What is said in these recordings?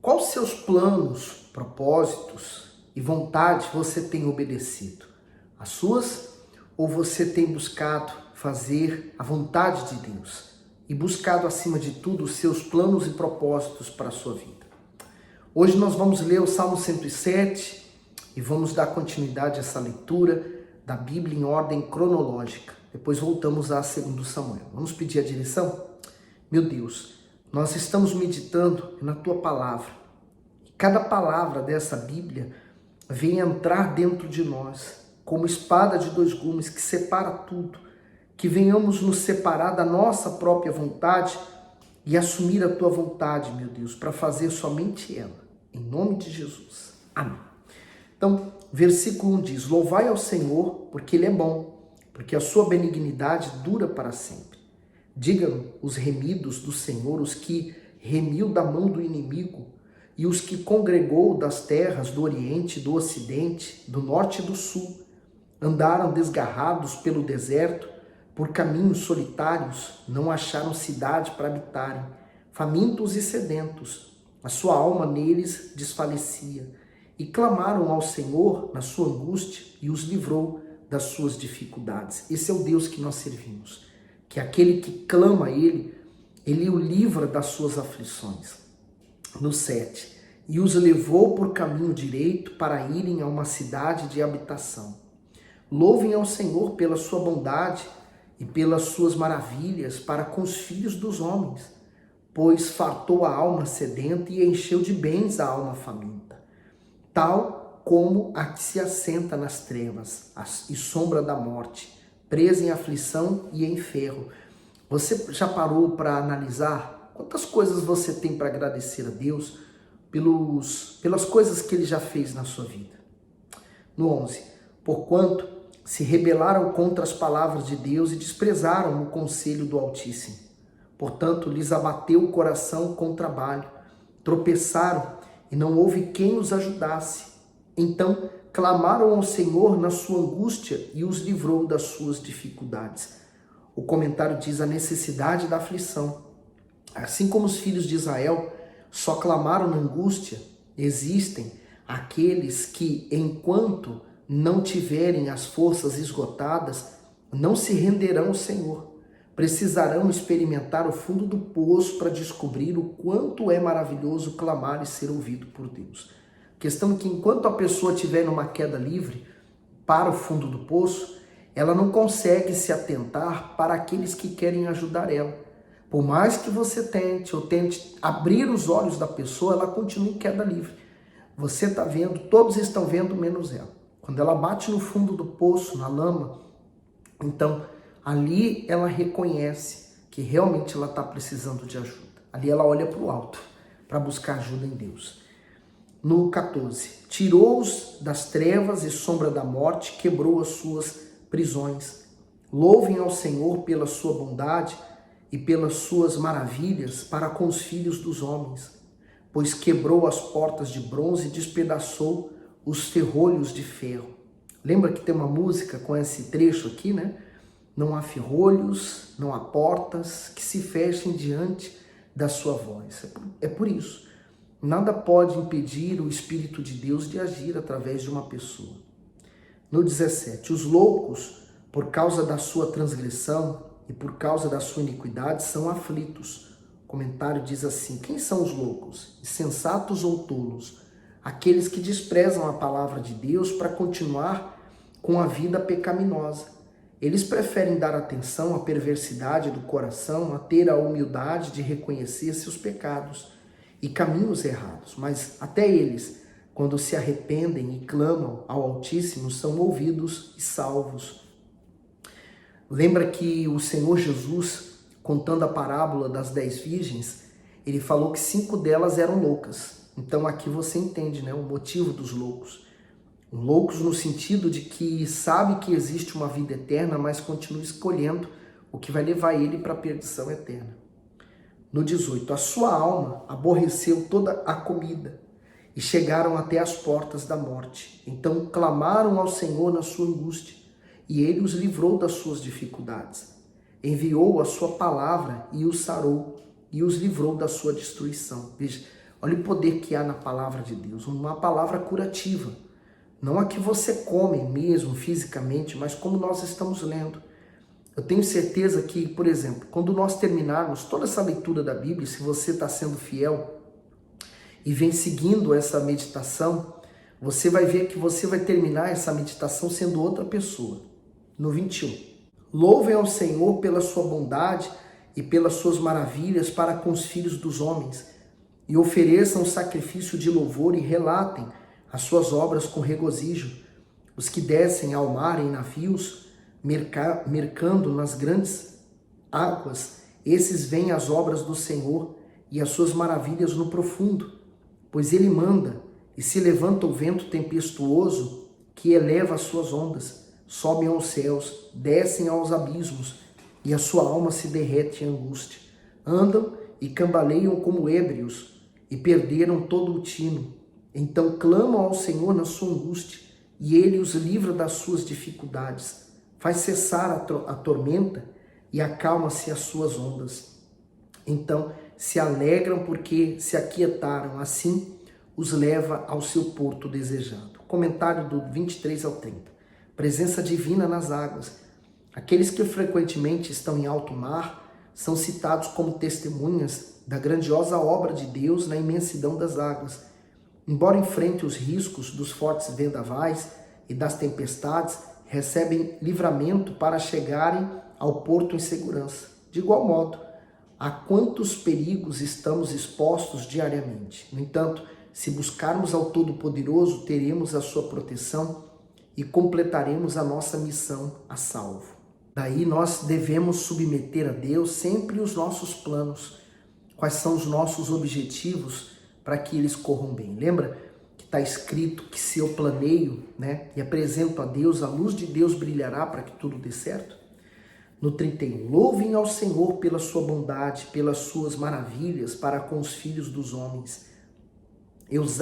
Quais seus planos, propósitos e vontades você tem obedecido? As suas? Ou você tem buscado fazer a vontade de Deus e buscado, acima de tudo, os seus planos e propósitos para a sua vida? Hoje nós vamos ler o Salmo 107 e vamos dar continuidade a essa leitura da Bíblia em ordem cronológica. Depois voltamos a 2 Samuel. Vamos pedir a direção? Meu Deus, nós estamos meditando na Tua Palavra. Cada palavra dessa Bíblia vem entrar dentro de nós, como espada de dois gumes que separa tudo. Que venhamos nos separar da nossa própria vontade e assumir a Tua vontade, meu Deus, para fazer somente ela. Em nome de Jesus. Amém. Então, versículo 1 diz: Louvai ao Senhor, porque Ele é bom, porque a sua benignidade dura para sempre. Digam os remidos do Senhor, os que remiu da mão do inimigo, e os que congregou das terras do Oriente, do Ocidente, do Norte e do Sul. Andaram desgarrados pelo deserto, por caminhos solitários, não acharam cidade para habitarem, famintos e sedentos. A sua alma neles desfalecia. E clamaram ao Senhor na sua angústia e os livrou das suas dificuldades. Esse é o Deus que nós servimos. Que aquele que clama a Ele, Ele o livra das suas aflições. No 7. E os levou por caminho direito para irem a uma cidade de habitação. Louvem ao Senhor pela sua bondade e pelas suas maravilhas para com os filhos dos homens, pois fartou a alma sedenta e encheu de bens a alma faminta, tal como a que se assenta nas trevas e sombra da morte, presa em aflição e em ferro. Você já parou para analisar quantas coisas você tem para agradecer a Deus pelas coisas que Ele já fez na sua vida? No 11, porquanto se rebelaram contra as palavras de Deus e desprezaram o conselho do Altíssimo. Portanto, lhes abateu o coração com trabalho, tropeçaram e não houve quem os ajudasse. Então, clamaram ao Senhor na sua angústia e os livrou das suas dificuldades. O comentário diz a necessidade da aflição. Assim como os filhos de Israel só clamaram na angústia, existem aqueles que, enquanto não tiverem as forças esgotadas, não se renderão ao Senhor. Precisarão experimentar o fundo do poço para descobrir o quanto é maravilhoso clamar e ser ouvido por Deus. A questão é que enquanto a pessoa estiver numa queda livre para o fundo do poço, ela não consegue se atentar para aqueles que querem ajudar ela. Por mais que você tente ou tente abrir os olhos da pessoa, ela continua em queda livre. Você está vendo, todos estão vendo, menos ela. Quando ela bate no fundo do poço, na lama, então ali ela reconhece que realmente ela está precisando de ajuda. Ali ela olha para o alto para buscar ajuda em Deus. No 14, tirou-os das trevas e sombra da morte, quebrou as suas prisões. Louvem ao Senhor pela sua bondade e pelas suas maravilhas para com os filhos dos homens, pois quebrou as portas de bronze e despedaçou os ferrolhos de ferro. Lembra que tem uma música com esse trecho aqui, né? Não há ferrolhos, não há portas que se fechem diante da sua voz. É por isso. Nada pode impedir o Espírito de Deus de agir através de uma pessoa. No 17, os loucos, por causa da sua transgressão e por causa da sua iniquidade, são aflitos. O comentário diz assim: quem são os loucos? Insensatos ou tolos? Aqueles que desprezam a palavra de Deus para continuar com a vida pecaminosa. Eles preferem dar atenção à perversidade do coração, a ter a humildade de reconhecer seus pecados e caminhos errados. Mas até eles, quando se arrependem e clamam ao Altíssimo, são ouvidos e salvos. Lembra que o Senhor Jesus, contando a parábola das 10 virgens, ele falou que 5 delas eram loucas. Então aqui você entende, né, o motivo dos loucos. Loucos no sentido de que sabe que existe uma vida eterna, mas continua escolhendo o que vai levar ele para a perdição eterna. No 18, a sua alma aborreceu toda a comida e chegaram até as portas da morte. Então clamaram ao Senhor na sua angústia e Ele os livrou das suas dificuldades. Enviou a sua palavra e os sarou e os livrou da sua destruição. Veja, Olha o poder que há na palavra de Deus, uma palavra curativa. Não a que você come mesmo fisicamente, mas como nós estamos lendo. Eu tenho certeza que, por exemplo, quando nós terminarmos toda essa leitura da Bíblia, se você está sendo fiel e vem seguindo essa meditação, você vai ver que você vai terminar essa meditação sendo outra pessoa. No 21. Louvem ao Senhor pela sua bondade e pelas suas maravilhas para com os filhos dos homens, e ofereçam sacrifício de louvor e relatem as suas obras com regozijo. Os que descem ao mar em navios, mercando nas grandes águas, esses veem as obras do Senhor e as suas maravilhas no profundo, pois ele manda e se levanta o vento tempestuoso que eleva as suas ondas, sobem aos céus, descem aos abismos, e a sua alma se derrete em angústia. Andam e cambaleiam como ébrios, e perderam todo o tino. Então clamam ao Senhor na sua angústia, e ele os livra das suas dificuldades. Faz cessar a tormenta, e acalma-se as suas ondas. Então se alegram porque se aquietaram, assim os leva ao seu porto desejado. Comentário do 23 ao 30. Presença divina nas águas. Aqueles que frequentemente estão em alto mar são citados como testemunhas da grandiosa obra de Deus na imensidão das águas. Embora enfrentem os riscos dos fortes vendavais e das tempestades, recebem livramento para chegarem ao porto em segurança. De igual modo, a quantos perigos estamos expostos diariamente. No entanto, se buscarmos ao Todo-Poderoso, teremos a sua proteção e completaremos a nossa missão a salvo. Daí nós devemos submeter a Deus sempre os nossos planos. Quais são os nossos objetivos para que eles corram bem? Lembra que está escrito que se eu planeio, e apresento a Deus, a luz de Deus brilhará para que tudo dê certo? No 31, louvem ao Senhor pela sua bondade, pelas suas maravilhas para com os filhos dos homens.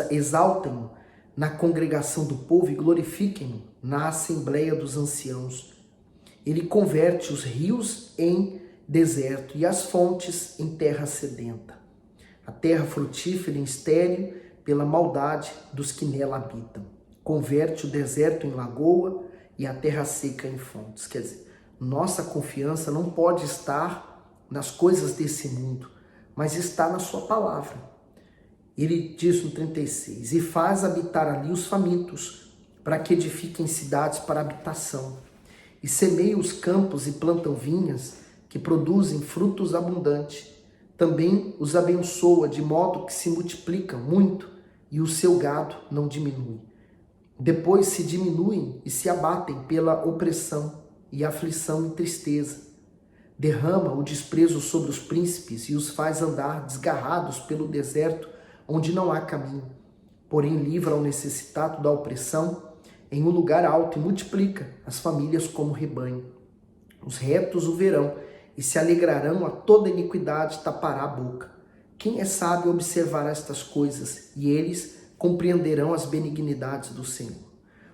Exaltem-no na congregação do povo e glorifiquem-no na assembleia dos anciãos. Ele converte os rios em deserto e as fontes em terra sedenta. A terra frutífera em estéril pela maldade dos que nela habitam. Converte o deserto em lagoa e a terra seca em fontes. Quer dizer, nossa confiança não pode estar nas coisas desse mundo, mas está na sua palavra. Ele diz no 36, e faz habitar ali os famintos, para que edifiquem cidades para habitação, e semeia os campos e plantam vinhas, que produzem frutos abundantes. Também os abençoa, de modo que se multiplicam muito, e o seu gado não diminui. Depois se diminuem e se abatem pela opressão, e aflição e tristeza. Derrama o desprezo sobre os príncipes, e os faz andar desgarrados pelo deserto, onde não há caminho. Porém livra ao necessitado da opressão em um lugar alto e multiplica as famílias como rebanho. Os retos o verão e se alegrarão, a toda iniquidade tapará a boca. Quem é sábio observará estas coisas, e eles compreenderão as benignidades do Senhor.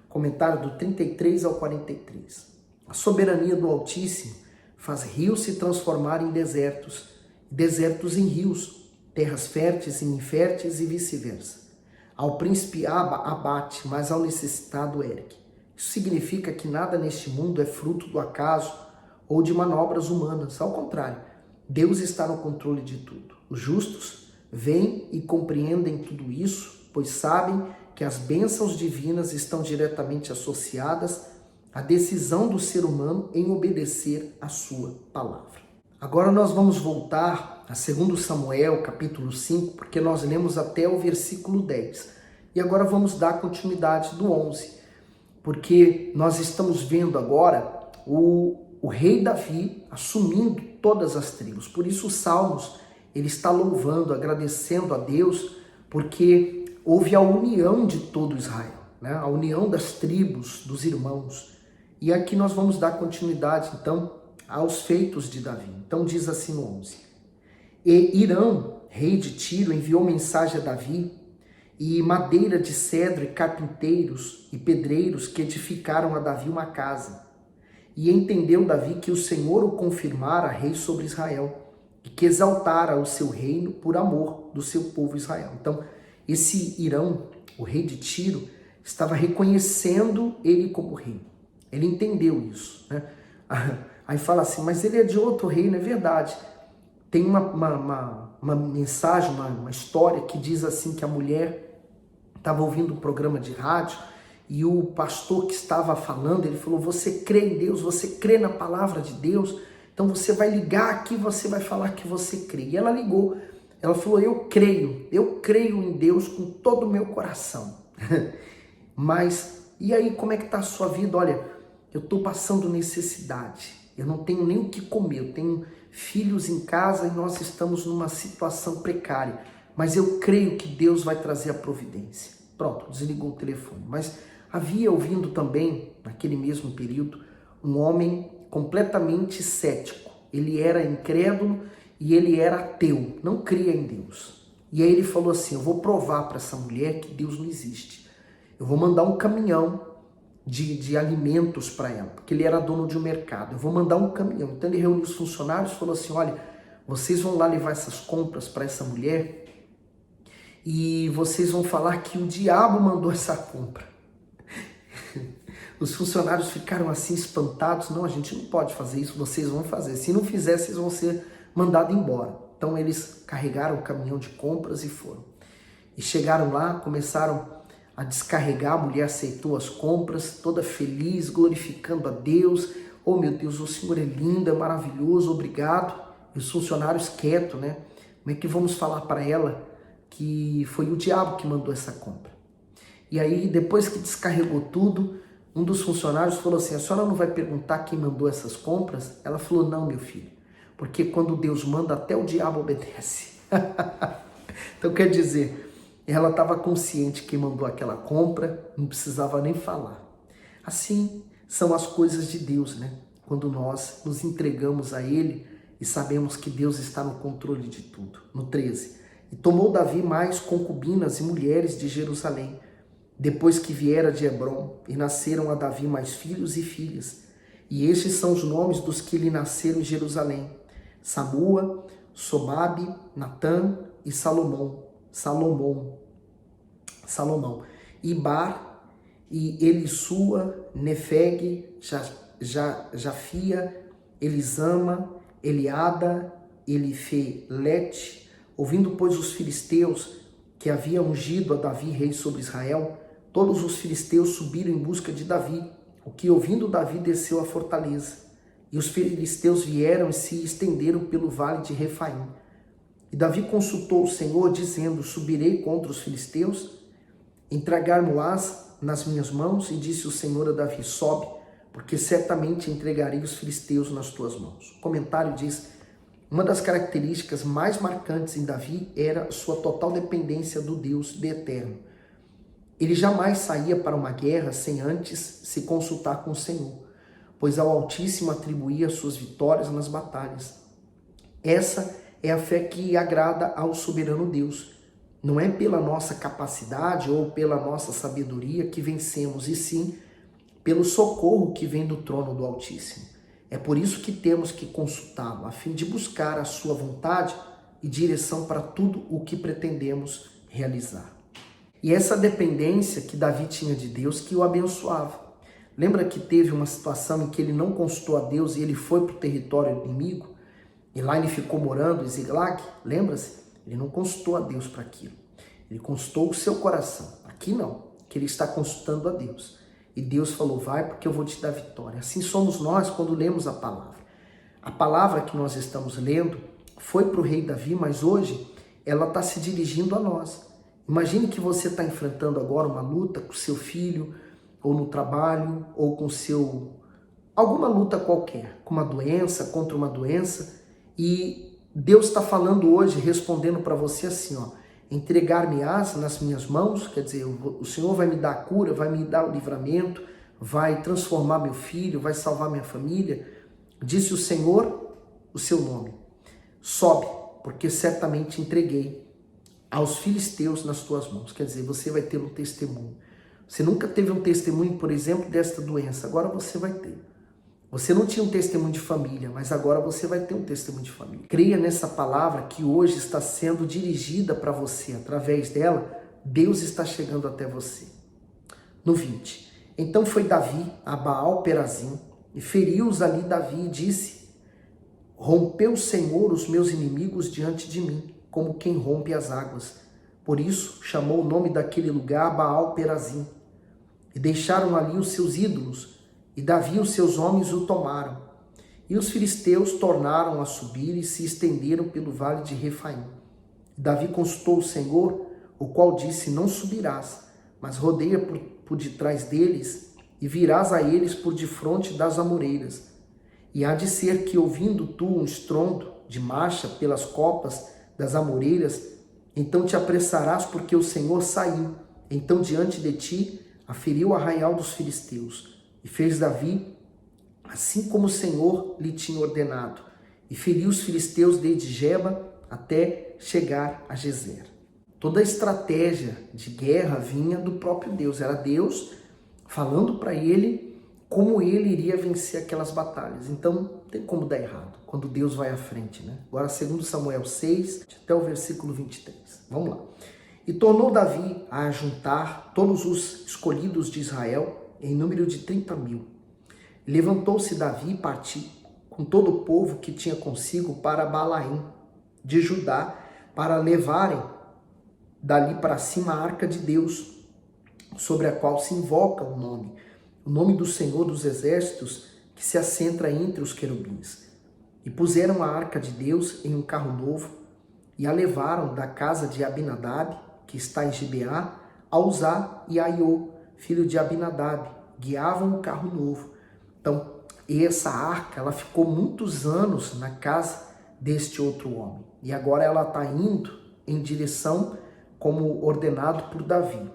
Comentário do 33 ao 43. A soberania do Altíssimo faz rios se transformar em desertos, desertos em rios, terras férteis em inférteis e vice-versa. Ao príncipe abate, mas ao necessitado ergue. Isso significa que nada neste mundo é fruto do acaso ou de manobras humanas. Ao contrário, Deus está no controle de tudo. Os justos veem e compreendem tudo isso, pois sabem que as bênçãos divinas estão diretamente associadas à decisão do ser humano em obedecer a sua palavra. Agora nós vamos voltar a 2 Samuel, capítulo 5, porque nós lemos até o versículo 10. E agora vamos dar continuidade do 11, porque nós estamos vendo agora o rei Davi assumindo todas as tribos. Por isso os Salmos, ele está louvando, agradecendo a Deus, porque houve a união de todo Israel, a união das tribos, dos irmãos. E aqui nós vamos dar continuidade, então, aos feitos de Davi. Então diz assim no 11. E Irão, rei de Tiro, enviou mensagem a Davi, e madeira de cedro e carpinteiros e pedreiros que edificaram a Davi uma casa. E entendeu Davi que o Senhor o confirmara rei sobre Israel, e que exaltara o seu reino por amor do seu povo Israel. Então, esse Irão, o rei de Tiro, estava reconhecendo ele como rei. Ele entendeu isso, né? Aí fala assim, mas ele é de outro reino, é verdade. Tem uma mensagem, uma história que diz assim que a mulher estava ouvindo um programa de rádio e o pastor que estava falando, ele falou, você crê em Deus, você crê na palavra de Deus, então você vai ligar aqui, você vai falar que você crê. E ela ligou, ela falou, eu creio em Deus com todo o meu coração. Mas, e aí, como é que está a sua vida? Olha, eu estou passando necessidade, eu não tenho nem o que comer, eu tenho filhos em casa e nós estamos numa situação precária, mas eu creio que Deus vai trazer a providência. Pronto, desligou o telefone. Mas havia ouvindo também, naquele mesmo período, um homem completamente cético. Ele era incrédulo e ele era ateu, não cria em Deus. E aí ele falou assim, eu vou provar para essa mulher que Deus não existe. Eu vou mandar um caminhão de alimentos para ela, porque ele era dono de um mercado. Eu vou mandar um caminhão. Então ele reuniu os funcionários e falou assim, olha, vocês vão lá levar essas compras para essa mulher e vocês vão falar que o diabo mandou essa compra. Os funcionários ficaram assim espantados. Não, a gente não pode fazer isso, vocês vão fazer. Se não fizer, vocês vão ser mandados embora. Então eles carregaram o caminhão de compras e foram. E chegaram lá, começaram a descarregar, a mulher aceitou as compras, toda feliz, glorificando a Deus. Oh meu Deus, o Senhor é lindo, é maravilhoso, obrigado. E os funcionários quietos, né? Como é que vamos falar para ela que foi o diabo que mandou essa compra? E aí, depois que descarregou tudo, um dos funcionários falou assim, a senhora não vai perguntar quem mandou essas compras? Ela falou, não, meu filho, porque quando Deus manda, até o diabo obedece. Então, quer dizer, ela estava consciente que mandou aquela compra, não precisava nem falar. Assim são as coisas de Deus, né? Quando nós nos entregamos a Ele e sabemos que Deus está no controle de tudo. No 13. E tomou Davi mais concubinas e mulheres de Jerusalém, depois que viera de Hebrom, e nasceram a Davi mais filhos e filhas. E estes são os nomes dos que lhe nasceram em Jerusalém: Samua, Sobabe, Natã e Salomão, Ibar e Elisua, Nefeg, Jafia, Elisama, Eliada, Elifelete. Ouvindo, pois, os filisteus que havia ungido a Davi rei sobre Israel, todos os filisteus subiram em busca de Davi, o que, ouvindo Davi, desceu à fortaleza. E os filisteus vieram e se estenderam pelo vale de Refaim. E Davi consultou o Senhor, dizendo: subirei contra os filisteus, entregar-mo-ás nas minhas mãos? E disse o Senhor a Davi: sobe, porque certamente entregarei os filisteus nas tuas mãos. O comentário diz: uma das características mais marcantes em Davi era sua total dependência do Deus de eterno. Ele jamais saía para uma guerra sem antes se consultar com o Senhor, pois ao Altíssimo atribuía suas vitórias nas batalhas. Essa é a fé que agrada ao soberano Deus. Não é pela nossa capacidade ou pela nossa sabedoria que vencemos, e sim pelo socorro que vem do trono do Altíssimo. É por isso que temos que consultá-lo, a fim de buscar a sua vontade e direção para tudo o que pretendemos realizar. E essa dependência que Davi tinha de Deus que o abençoava. Lembra que teve uma situação em que ele não consultou a Deus e ele foi para o território inimigo? E lá ele ficou morando em Ziklag? Lembra-se? Ele não consultou a Deus para aquilo. Ele consultou o seu coração. Aqui não, que ele está consultando a Deus. E Deus falou: vai, porque eu vou te dar vitória. Assim somos nós quando lemos a palavra. A palavra que nós estamos lendo foi para o rei Davi, mas hoje ela está se dirigindo a nós. Imagine que você está enfrentando agora uma luta com seu filho, ou no trabalho, ou com alguma luta qualquer, com uma doença, contra uma doença, e Deus está falando hoje, respondendo para você assim, ó: entregar-me-ás nas minhas mãos, quer dizer, o Senhor vai me dar a cura, vai me dar o livramento, vai transformar meu filho, vai salvar minha família. Disse o Senhor o seu nome: sobe, porque certamente entreguei aos filisteus nas tuas mãos. Quer dizer, você vai ter um testemunho. Você nunca teve um testemunho, por exemplo, desta doença, agora você vai ter. Você não tinha um testemunho de família, mas agora você vai ter um testemunho de família. Creia nessa palavra que hoje está sendo dirigida para você. Através dela, Deus está chegando até você. No 20. Então foi Davi a Baal-Perazim e feriu-os ali Davi e disse: rompeu o Senhor os meus inimigos diante de mim, como quem rompe as águas. Por isso chamou o nome daquele lugar Baal-Perazim. E deixaram ali os seus ídolos, e Davi e os seus homens o tomaram. E os filisteus tornaram a subir e se estenderam pelo vale de Refaim. Davi consultou o Senhor, o qual disse: não subirás, mas rodeia por detrás deles, e virás a eles por defronte das amoreiras. E há de ser que, ouvindo tu um estrondo de marcha pelas copas das amoreiras, então te apressarás, porque o Senhor saiu. Então diante de ti aferiu o arraial dos filisteus. E fez Davi assim como o Senhor lhe tinha ordenado. E feriu os filisteus desde Geba até chegar a Gezer. Toda a estratégia de guerra vinha do próprio Deus. Era Deus falando para ele como ele iria vencer aquelas batalhas. Então, não tem como dar errado quando Deus vai à frente, né? Agora, 2 Samuel 6, até o versículo 23. Vamos lá. E tornou Davi a ajuntar todos os escolhidos de Israel em número de 30.000. Levantou-se Davi e partiu com todo o povo que tinha consigo para Balaim de Judá, para levarem dali para cima a arca de Deus, sobre a qual se invoca o nome do Senhor dos Exércitos, que se assenta entre os querubins. E puseram a arca de Deus em um carro novo, e a levaram da casa de Abinadab, que está em Gibeá, a Uzá e a Aiô, filho de Abinadab, guiavam o carro novo. Então, essa arca, ela ficou muitos anos na casa deste outro homem. E agora ela está indo em direção como ordenado por Davi.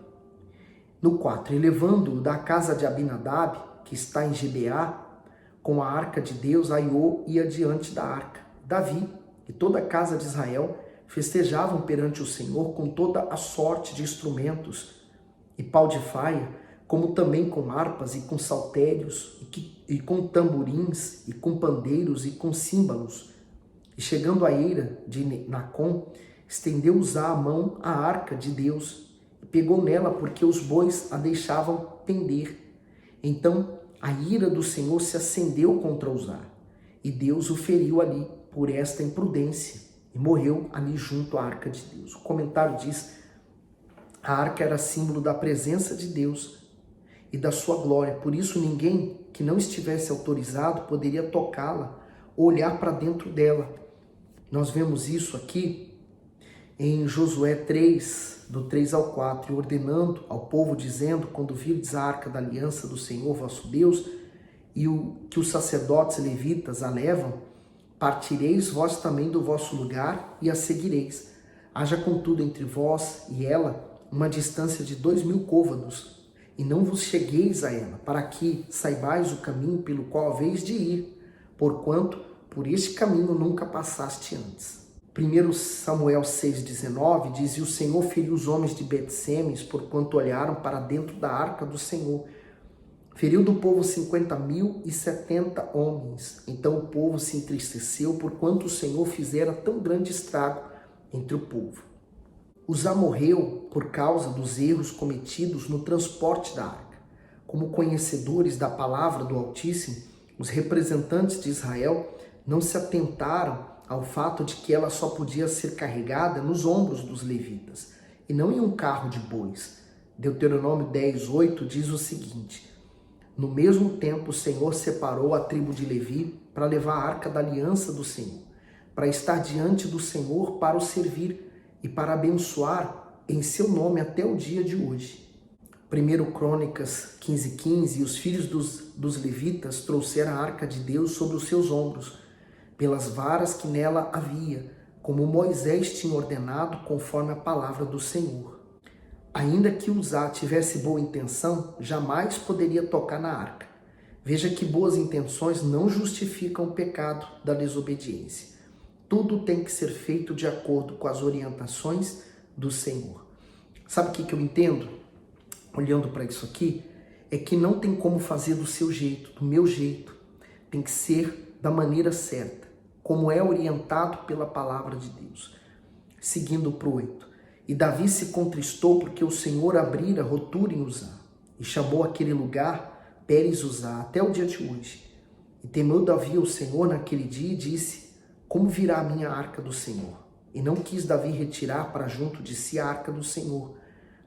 No 4, e levando-o da casa de Abinadab, que está em Gibeá, com a arca de Deus, Aiô ia diante da arca. Davi e toda a casa de Israel festejavam perante o Senhor com toda a sorte de instrumentos e pau de faia, como também com harpas e com saltérios, e com tamborins, e com pandeiros, e com símbalos. E chegando à eira de Nacon, estendeu Uzá a mão à arca de Deus, e pegou nela, porque os bois a deixavam pender. Então a ira do Senhor se acendeu contra Uzá, e Deus o feriu ali por esta imprudência, e morreu ali junto à arca de Deus. O comentário diz: a arca era símbolo da presença de Deus e da sua glória, por isso ninguém que não estivesse autorizado poderia tocá-la ou olhar para dentro dela. Nós vemos isso aqui em Josué 3, do 3 ao 4, ordenando ao povo, dizendo: quando virdes a arca da aliança do Senhor vosso Deus, e que os sacerdotes levitas a levam, partireis vós também do vosso lugar e a seguireis. Haja contudo entre vós e ela uma distância de 2.000 côvados, e não vos chegueis a ela, para que saibais o caminho pelo qual haveis de ir, porquanto por este caminho nunca passaste antes. 1 Samuel 6,19 diz: e o Senhor feriu os homens de Bet-Semes, porquanto olharam para dentro da arca do Senhor. Feriu do povo 50.070 homens. Então o povo se entristeceu, porquanto o Senhor fizera tão grande estrago entre o povo. Uzá morreu por causa dos erros cometidos no transporte da arca. Como conhecedores da palavra do Altíssimo, os representantes de Israel não se atentaram ao fato de que ela só podia ser carregada nos ombros dos levitas, e não em um carro de bois. Deuteronômio 10:8 diz o seguinte: no mesmo tempo o Senhor separou a tribo de Levi para levar a arca da aliança do Senhor, para estar diante do Senhor para o servir e para abençoar em seu nome até o dia de hoje. 1 Crônicas 15:15, e os filhos dos levitas trouxeram a arca de Deus sobre os seus ombros, pelas varas que nela havia, como Moisés tinha ordenado, conforme a palavra do Senhor. Ainda que Uzá tivesse boa intenção, jamais poderia tocar na arca. Veja que boas intenções não justificam o pecado da desobediência. Tudo tem que ser feito de acordo com as orientações do Senhor. Sabe o que eu entendo, olhando para isso aqui? É que não tem como fazer do seu jeito, do meu jeito. tem que ser da maneira certa, como é orientado pela palavra de Deus. Seguindo para o 8. E Davi se contristou porque o Senhor abrira rotura em Uzá, e chamou aquele lugar Pérez Uzá até o dia de hoje. E temeu Davi ao Senhor naquele dia e disse: como virá a minha arca do Senhor? E não quis Davi retirar para junto de si a arca do Senhor,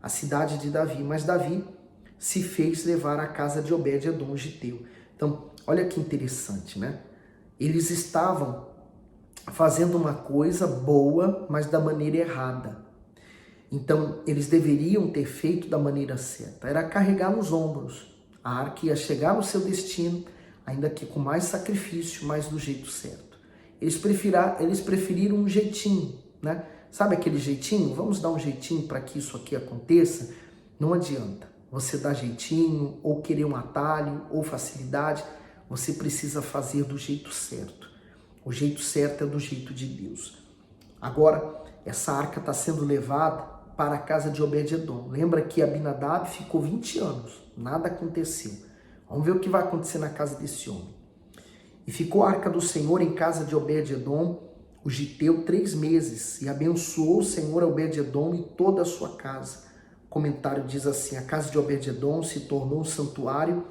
a cidade de Davi, mas Davi se fez levar à casa de Obed-edom, giteu. Então, olha que interessante, né? Eles estavam fazendo uma coisa boa, mas da maneira errada. Então, eles deveriam ter feito da maneira certa. Era carregar nos ombros. A arca ia chegar no seu destino, ainda que com mais sacrifício, mas do jeito certo. Eles preferiram um jeitinho, né? Sabe aquele jeitinho? Vamos dar um jeitinho para que isso aqui aconteça? Não adianta. Você dar jeitinho, ou querer um atalho, ou facilidade. Você precisa fazer do jeito certo. O jeito certo é do jeito de Deus. Agora, essa arca está sendo levada para a casa de Obed-edom. Lembra que Abinadab ficou 20 anos, nada aconteceu. Vamos ver o que vai acontecer na casa desse homem. E ficou a arca do Senhor em casa de Obed-edom, o giteu, 3 meses, e abençoou o Senhor a Obed-edom e toda a sua casa. O comentário diz assim: a casa de Obed-edom se tornou um santuário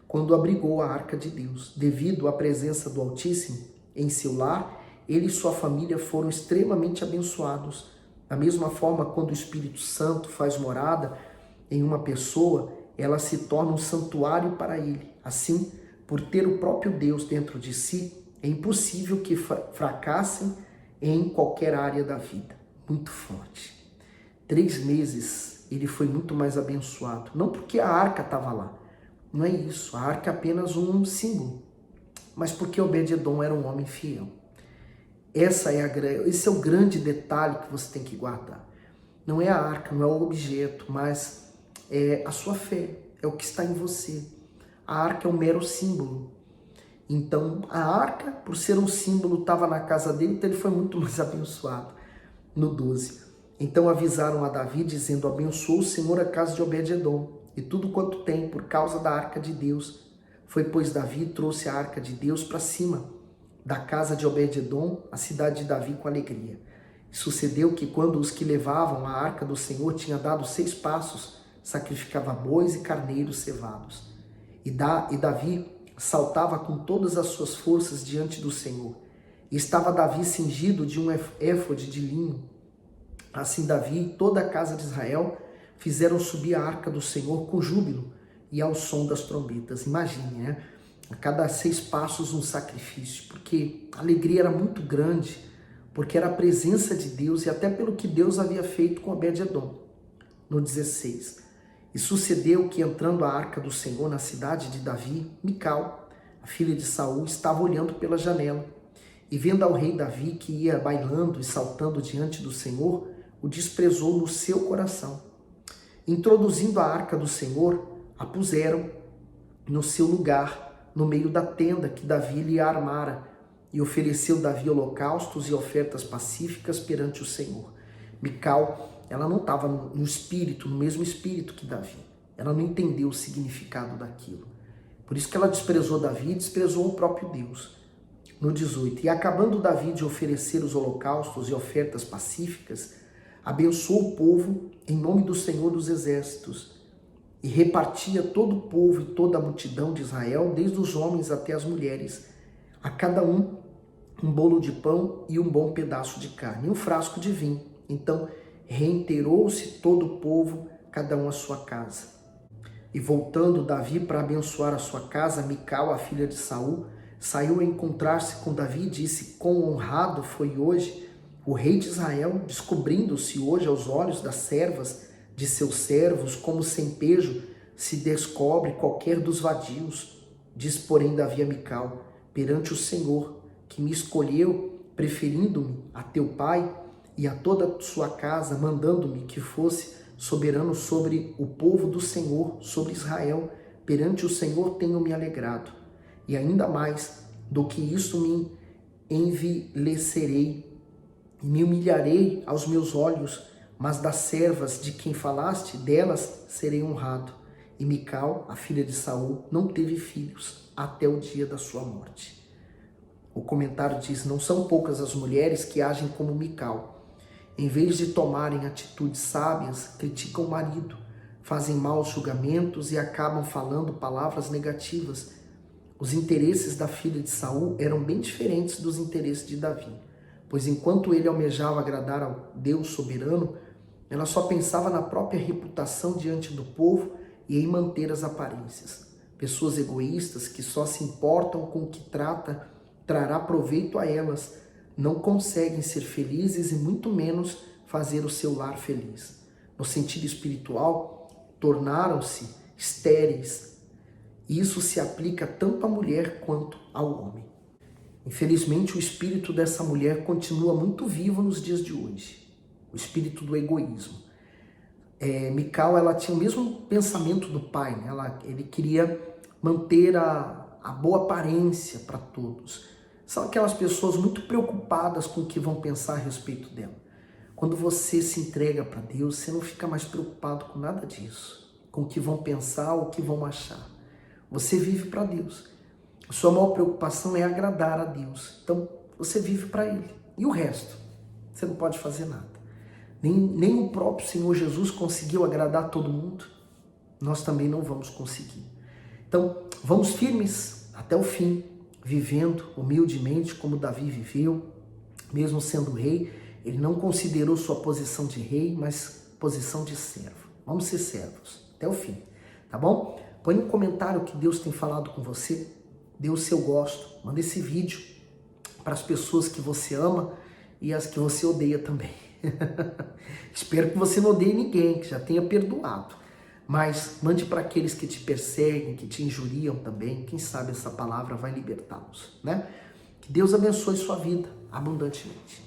quando abrigou a arca de Deus. Devido à presença do Altíssimo em seu lar, ele e sua família foram extremamente abençoados. Da mesma forma, quando o Espírito Santo faz morada em uma pessoa, ela se torna um santuário para ele. Assim, por ter o próprio Deus dentro de si, é impossível que fracassem em qualquer área da vida. Muito forte. 3 meses ele foi muito mais abençoado. Não porque a arca estava lá. Não é isso. A arca é apenas um símbolo. Mas porque Obed-edom era um homem fiel. Esse é o grande detalhe que você tem que guardar. Não é a arca, não é o objeto, mas é a sua fé, é o que está em você. A arca é um mero símbolo. Então, a arca, por ser um símbolo, estava na casa dele, então ele foi muito mais abençoado. No 12. Então avisaram a Davi, dizendo: abençoou o Senhor a casa de Obed-edom, e tudo quanto tem, por causa da arca de Deus. Foi, pois, Davi e trouxe a arca de Deus para cima da casa de Obed-edom, a cidade de Davi, com alegria. E sucedeu que, quando os que levavam a arca do Senhor tinha dado 6 passos, sacrificava bois e carneiros cevados. E Davi saltava com todas as suas forças diante do Senhor. E estava Davi cingido de um éfode de linho. Assim Davi e toda a casa de Israel fizeram subir a arca do Senhor com júbilo e ao som das trombetas. Imagine, né? A cada 6 passos um sacrifício, porque a alegria era muito grande, porque era a presença de Deus e até pelo que Deus havia feito com Obed-edom. No 16. E sucedeu que, entrando a arca do Senhor na cidade de Davi, Mical, a filha de Saul, estava olhando pela janela. E vendo ao rei Davi que ia bailando e saltando diante do Senhor, o desprezou no seu coração. Introduzindo a arca do Senhor, a puseram no seu lugar, no meio da tenda que Davi lhe armara, e ofereceu Davi holocaustos e ofertas pacíficas perante o Senhor. Mical, ela não estava no espírito, no mesmo espírito que Davi. Ela não entendeu o significado daquilo. Por isso que ela desprezou Davi e desprezou o próprio Deus. No 18. E acabando Davi de oferecer os holocaustos e ofertas pacíficas, abençoou o povo em nome do Senhor dos Exércitos, e repartia todo o povo e toda a multidão de Israel, desde os homens até as mulheres, a cada um bolo de pão e um bom pedaço de carne, e um frasco de vinho. Então reintegrou-se todo o povo, cada um à sua casa. E voltando Davi para abençoar a sua casa, Mical, a filha de Saul, saiu a encontrar-se com Davi e disse: quão honrado foi hoje o rei de Israel, descobrindo-se hoje aos olhos das servas de seus servos, como sem pejo se descobre qualquer dos vadios. Diz, porém, Davi a Mical: perante o Senhor, que me escolheu, preferindo-me a teu pai e a toda a sua casa, mandando-me que fosse soberano sobre o povo do Senhor, sobre Israel, perante o Senhor tenho me alegrado. E ainda mais do que isso me envilecerei e me humilharei aos meus olhos, mas das servas de quem falaste, delas serei honrado. E Mical, a filha de Saul, não teve filhos até o dia da sua morte. O comentário diz: não são poucas as mulheres que agem como Mical. Em vez de tomarem atitudes sábias, criticam o marido, fazem maus julgamentos e acabam falando palavras negativas. Os interesses da filha de Saul eram bem diferentes dos interesses de Davi, pois enquanto ele almejava agradar ao Deus soberano, ela só pensava na própria reputação diante do povo e em manter as aparências. Pessoas egoístas que só se importam com o que trará proveito a elas, não conseguem ser felizes e muito menos fazer o seu lar feliz. No sentido espiritual, tornaram-se estéreis. E isso se aplica tanto à mulher quanto ao homem. Infelizmente, o espírito dessa mulher continua muito vivo nos dias de hoje. O espírito do egoísmo. Mical, ela tinha o mesmo pensamento do pai, né? Ele queria manter a boa aparência para todos. São aquelas pessoas muito preocupadas com o que vão pensar a respeito dela. Quando você se entrega para Deus, você não fica mais preocupado com nada disso, com o que vão pensar ou o que vão achar. Você vive para Deus. A sua maior preocupação é agradar a Deus. Então, você vive para Ele. E o resto? Você não pode fazer nada. Nem o próprio Senhor Jesus conseguiu agradar todo mundo. Nós também não vamos conseguir. Então, vamos firmes até o fim, vivendo humildemente como Davi viveu, mesmo sendo rei. Ele não considerou sua posição de rei, mas posição de servo. Vamos ser servos até o fim, tá bom? Põe no comentário o que Deus tem falado com você. Dê o seu gosto. Manda esse vídeo para as pessoas que você ama e as que você odeia também. Espero que você não odeie ninguém, que já tenha perdoado. Mas mande para aqueles que te perseguem, que te injuriam também. Quem sabe essa palavra vai libertá-los, né? Que Deus abençoe sua vida abundantemente.